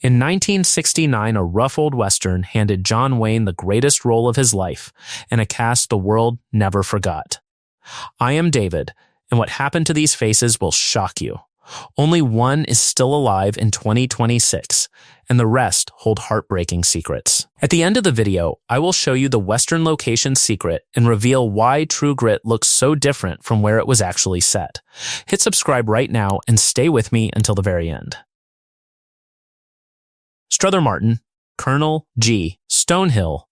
In 1969, a rough old Western handed John Wayne the greatest role of his life, and a cast the world never forgot. I am David, and what happened to these faces will shock you. Only one is still alive in 2026, and the rest hold heartbreaking secrets. At the end of the video, I will show you the Western location secret and reveal why True Grit looks so different from where it was actually set. Hit subscribe right now and stay with me until the very end. Strother Martin, Colonel G. Stonehill.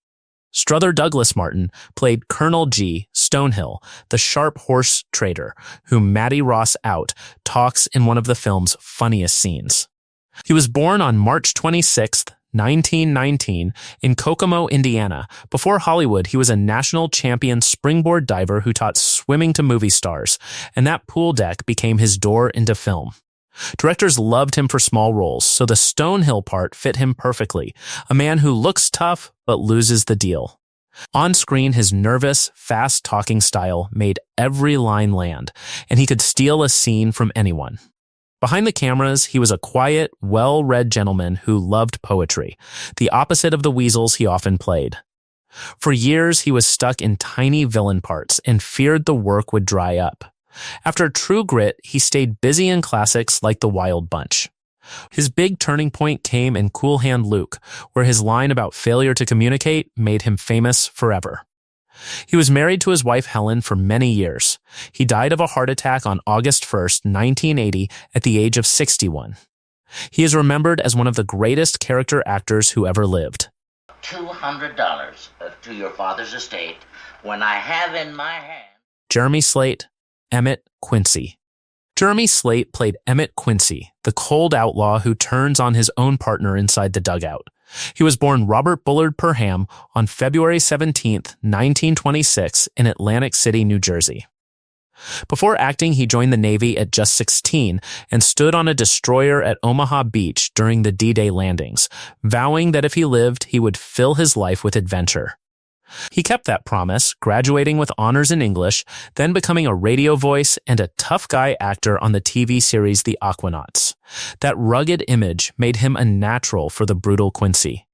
Strother Douglas Martin played Colonel G. Stonehill, the sharp horse trader, whom Mattie Ross Out talks in one of the film's funniest scenes. He was born on March 26, 1919, in Kokomo, Indiana. Before Hollywood, he was a national champion springboard diver who taught swimming to movie stars, and that pool deck became his door into film. Directors loved him for small roles, so the Stonehill part fit him perfectly, a man who looks tough but loses the deal. On screen, his nervous, fast-talking style made every line land, and he could steal a scene from anyone. Behind the cameras, he was a quiet, well-read gentleman who loved poetry, the opposite of the weasels he often played. For years, he was stuck in tiny villain parts and feared the work would dry up. After True Grit, he stayed busy in classics like The Wild Bunch. His big turning point came in Cool Hand Luke, where his line about failure to communicate made him famous forever. He was married to his wife Helen for many years. He died of a heart attack on August 1, 1980, at the age of 61. He is remembered as one of the greatest character actors who ever lived. $200 to your father's estate when I have in my hand... Jeremy Slate, EMMETT, QUINCY. Jeremy Slate played EMMETT QUINCY, the cold outlaw who turns on his own partner inside the dugout. He was born Robert Bullard Perham on February 17, 1926, in Atlantic City, New Jersey. Before acting, he joined the Navy at just 16 and stood on a destroyer at Omaha Beach during the D-Day landings, vowing that if he lived, he would fill his life with adventure. He kept that promise, graduating with honors in English, then becoming a radio voice and a tough guy actor on the TV series The Aquanauts. That rugged image made him a natural for the brutal Quincy.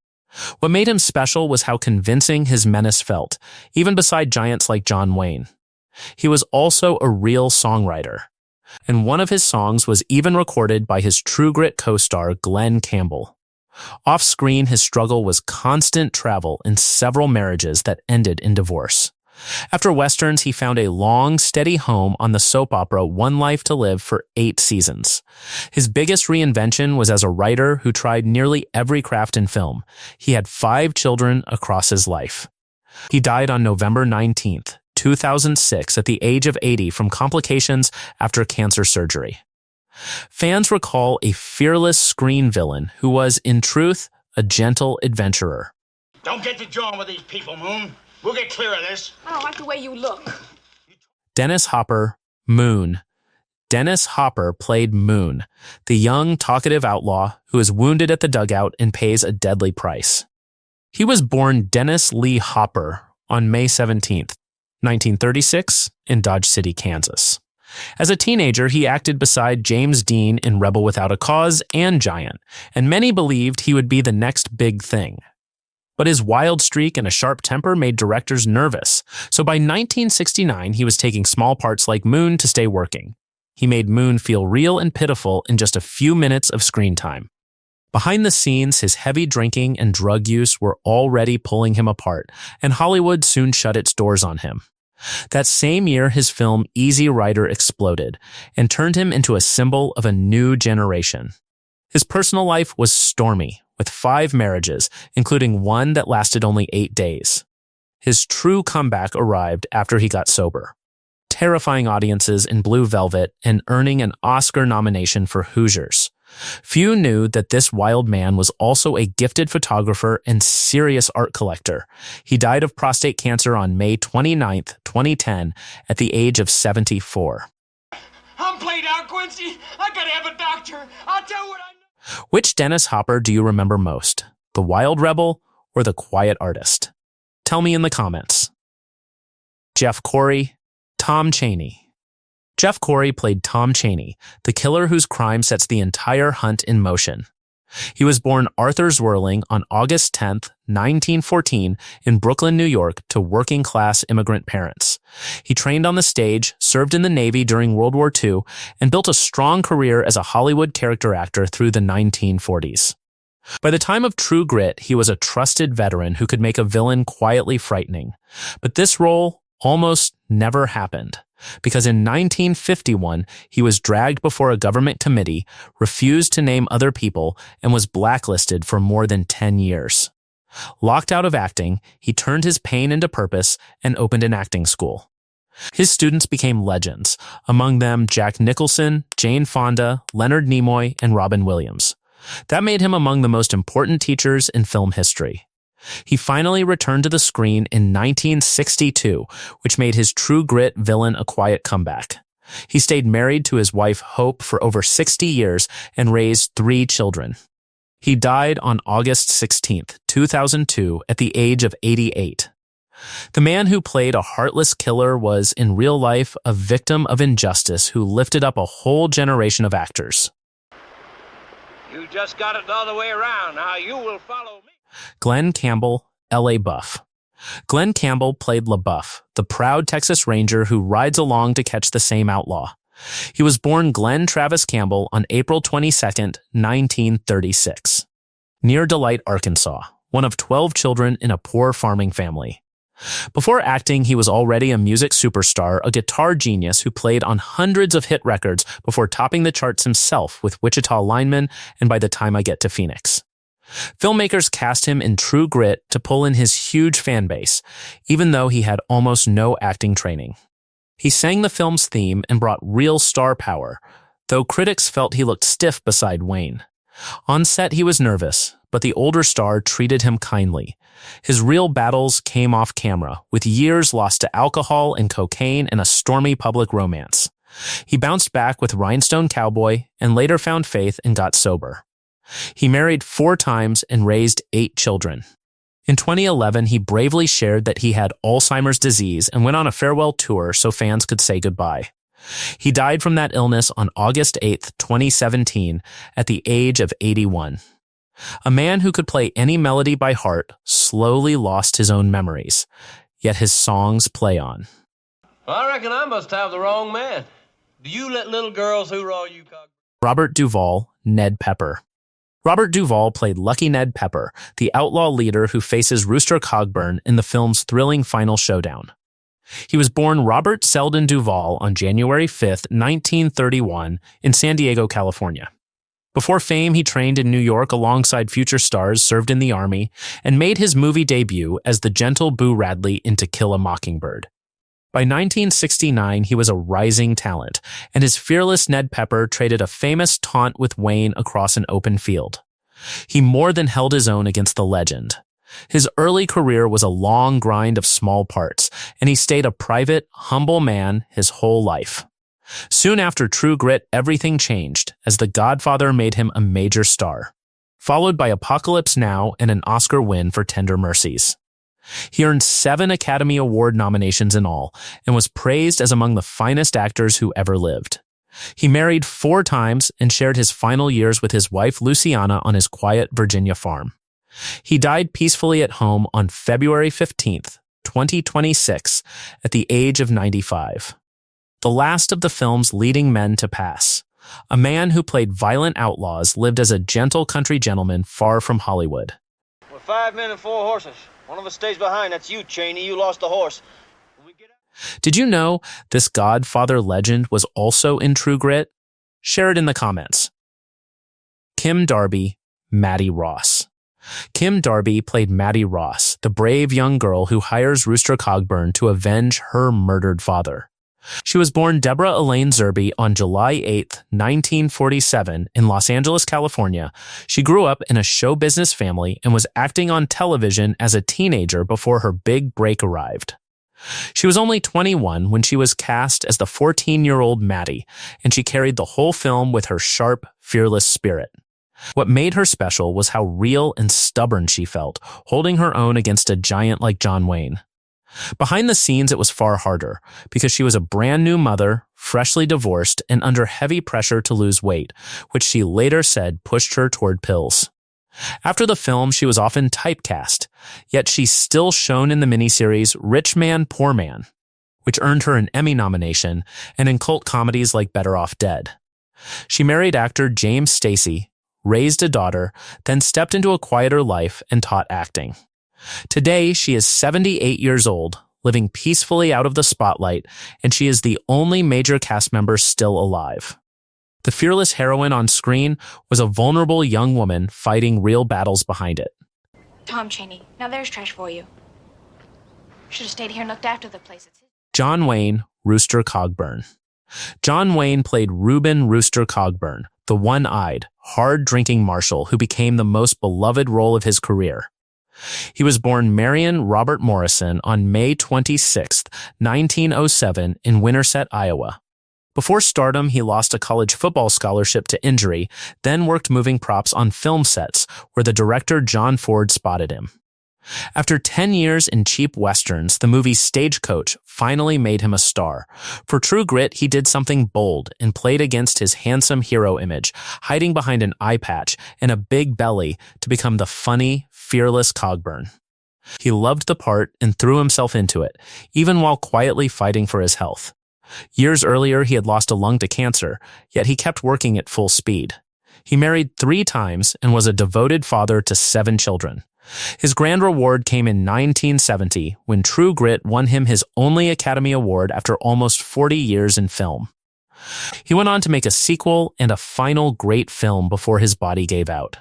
What made him special was how convincing his menace felt, even beside giants like John Wayne. He was also a real songwriter, and one of his songs was even recorded by his True Grit co-star Glen Campbell. Off-screen, his struggle was constant travel and several marriages that ended in divorce. After Westerns, he found a long, steady home on the soap opera One Life to Live for 8 seasons. His biggest reinvention was as a writer who tried nearly every craft in film. He had 5 children across his life. He died on November 19, 2006, at the age of 80 from complications after cancer surgery. Fans recall a fearless screen villain who was, in truth, a gentle adventurer. Don't get to jawing with these people, Moon. We'll get clear of this. I don't like the way you look. Dennis Hopper, Moon. Dennis Hopper played Moon, the young, talkative outlaw who is wounded at the dugout and pays a deadly price. He was born Dennis Lee Hopper on May 17, 1936, in Dodge City, Kansas. As a teenager, he acted beside James Dean in Rebel Without a Cause and Giant, and many believed he would be the next big thing. But his wild streak and a sharp temper made directors nervous, so by 1969 he was taking small parts like Moon to stay working. He made Moon feel real and pitiful in just a few minutes of screen time. Behind the scenes, his heavy drinking and drug use were already pulling him apart, and Hollywood soon shut its doors on him. That same year, his film Easy Rider exploded and turned him into a symbol of a new generation. His personal life was stormy, with 5 marriages, including one that lasted only 8 days. His true comeback arrived after he got sober, terrifying audiences in Blue Velvet and earning an Oscar nomination for Hoosiers. Few knew that this wild man was also a gifted photographer and serious art collector. He died of prostate cancer on May 29, 2010, at the age of 74. I'm played out, Quincy. I gotta have a doctor. I'll tell what I know. Which Dennis Hopper do you remember most? The wild rebel or the quiet artist? Tell me in the comments. Jeff Corey, Tom CHANEY. Jeff Corey played Tom CHANEY, the killer whose crime sets the entire hunt in motion. He was born Arthur Zwirling on August 10, 1914, in Brooklyn, New York, to working-class immigrant parents. He trained on the stage, served in the Navy during World War II, and built a strong career as a Hollywood character actor through the 1940s. By the time of True Grit, he was a trusted veteran who could make a villain quietly frightening. But this role almost never happened, because in 1951, he was dragged before a government committee, refused to name other people, and was blacklisted for more than 10 years. Locked out of acting, he turned his pain into purpose and opened an acting school. His students became legends, among them Jack Nicholson, Jane Fonda, Leonard Nimoy, and Robin Williams. That made him among the most important teachers in film history. He finally returned to the screen in 1962, which made his True Grit villain a quiet comeback. He stayed married to his wife Hope for over 60 years and raised 3 children. He died on August 16, 2002, at the age of 88. The man who played a heartless killer was, in real life, a victim of injustice who lifted up a whole generation of actors. You just got it the other way around. Now you will follow me. Glen Campbell, L.A. Buff. Glen Campbell played LaBeouf, the proud Texas Ranger who rides along to catch the same outlaw. He was born Glen Travis Campbell on April 22, 1936, near Delight, Arkansas, one of 12 children in a poor farming family. Before acting, he was already a music superstar, a guitar genius who played on hundreds of hit records before topping the charts himself with Wichita Lineman and By the Time I Get to Phoenix. Filmmakers cast him in True Grit to pull in his huge fan base, even though he had almost no acting training. He sang the film's theme and brought real star power, though critics felt he looked stiff beside Wayne. On set, he was nervous, but the older star treated him kindly. His real battles came off camera, with years lost to alcohol and cocaine and a stormy public romance. He bounced back with Rhinestone Cowboy and later found faith and got sober. He married 4 times and raised 8 children. In 2011, he bravely shared that he had Alzheimer's disease and went on a farewell tour so fans could say goodbye. He died from that illness on August 8, 2017, at the age of 81. A man who could play any melody by heart slowly lost his own memories, yet his songs play on. Well, I reckon I must have the wrong man. Do you let little girls hoorah you, COGBURN? Robert Duvall, Ned Pepper. Robert Duvall played Lucky Ned Pepper, the outlaw leader who faces Rooster Cogburn in the film's thrilling final showdown. He was born Robert Selden Duvall on January 5, 1931, in San Diego, California. Before fame, he trained in New York alongside future stars, served in the Army, and made his movie debut as the gentle Boo Radley in To Kill a Mockingbird. By 1969, he was a rising talent, and his fearless Ned Pepper traded a famous taunt with Wayne across an open field. He more than held his own against the legend. His early career was a long grind of small parts, and he stayed a private, humble man his whole life. Soon after True Grit, everything changed, as The Godfather made him a major star, followed by Apocalypse Now and an Oscar win for Tender Mercies. He earned 7 Academy Award nominations in all, and was praised as among the finest actors who ever lived. He married 4 times and shared his final years with his wife Luciana on his quiet Virginia farm. He died peacefully at home on February 15, 2026, at the age of 95. The last of the film's leading men to pass. A man who played violent outlaws lived as a gentle country gentleman far from Hollywood. We're 5 men and 4 horses. One of us stays behind. That's you, Chaney. You lost the horse. When we get out... Did you know this Godfather legend was also in True Grit? Share it in the comments. Kim Darby, Mattie Ross. Kim Darby played Mattie Ross, the brave young girl who hires Rooster Cogburn to avenge her murdered father. She was born Deborah Elaine Zerby on July 8, 1947, in Los Angeles, California. She grew up in a show business family and was acting on television as a teenager before her big break arrived. She was only 21 when she was cast as the 14-year-old Mattie, and she carried the whole film with her sharp, fearless spirit. What made her special was how real and stubborn she felt, holding her own against a giant like John Wayne. Behind the scenes, it was far harder because she was a brand new mother, freshly divorced, and under heavy pressure to lose weight, which she later said pushed her toward pills. After the film, she was often typecast, yet she's still shown in the miniseries Rich Man, Poor Man, which earned her an Emmy nomination, and in cult comedies like Better Off Dead. She married actor James Stacey, raised a daughter, then stepped into a quieter life and taught acting. Today, she is 78 years old, living peacefully out of the spotlight, and she is the only major cast member still alive. The fearless heroine on screen was a vulnerable young woman fighting real battles behind it. Tom Chaney, now there's trash for you. Should have stayed here and looked after the place. John Wayne, Rooster Cogburn. John Wayne played Reuben Rooster Cogburn, the one-eyed, hard-drinking marshal who became the most beloved role of his career. He was born Marion Robert Morrison on May 26, 1907 in Winterset, Iowa. Before stardom, he lost a college football scholarship to injury, then worked moving props on film sets where the director John Ford spotted him. After 10 years in cheap westerns, the movie Stagecoach finally made him a star. For True Grit, he did something bold and played against his handsome hero image, hiding behind an eye patch and a big belly to become the funny, fearless Cogburn. He loved the part and threw himself into it, even while quietly fighting for his health. Years earlier, he had lost a lung to cancer, yet he kept working at full speed. He married 3 times and was a devoted father to 7 children. His grand reward came in 1970 when True Grit won him his only Academy Award after almost 40 years in film. He went on to make a sequel and a final great film before his body gave out.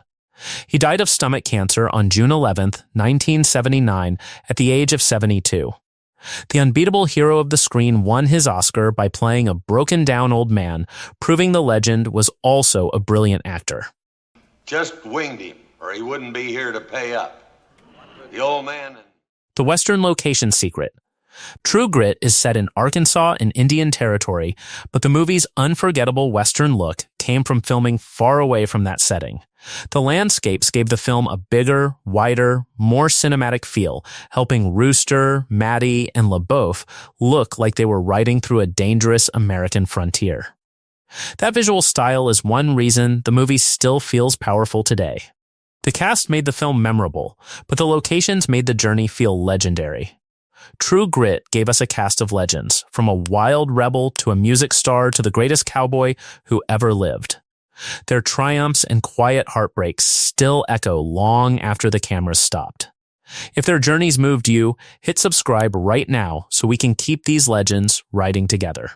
He died of stomach cancer on June 11, 1979, at the age of 72. The unbeatable hero of the screen won his Oscar by playing a broken-down old man, proving the legend was also a brilliant actor. Just winged him, or he wouldn't be here to pay up. The old man... The Western location secret. True Grit is set in Arkansas and Indian Territory, but the movie's unforgettable Western look came from filming far away from that setting. The landscapes gave the film a bigger, wider, more cinematic feel, helping Rooster, MATTIE, and BOEUF look like they were riding through a dangerous American frontier. That visual style is one reason the movie still feels powerful today. The cast made the film memorable, but the locations made the journey feel legendary. True Grit gave us a cast of legends, from a wild rebel to a music star to the greatest cowboy who ever lived. Their triumphs and quiet heartbreaks still echo long after the cameras stopped. If their journeys moved you, hit subscribe right now so we can keep these legends riding together.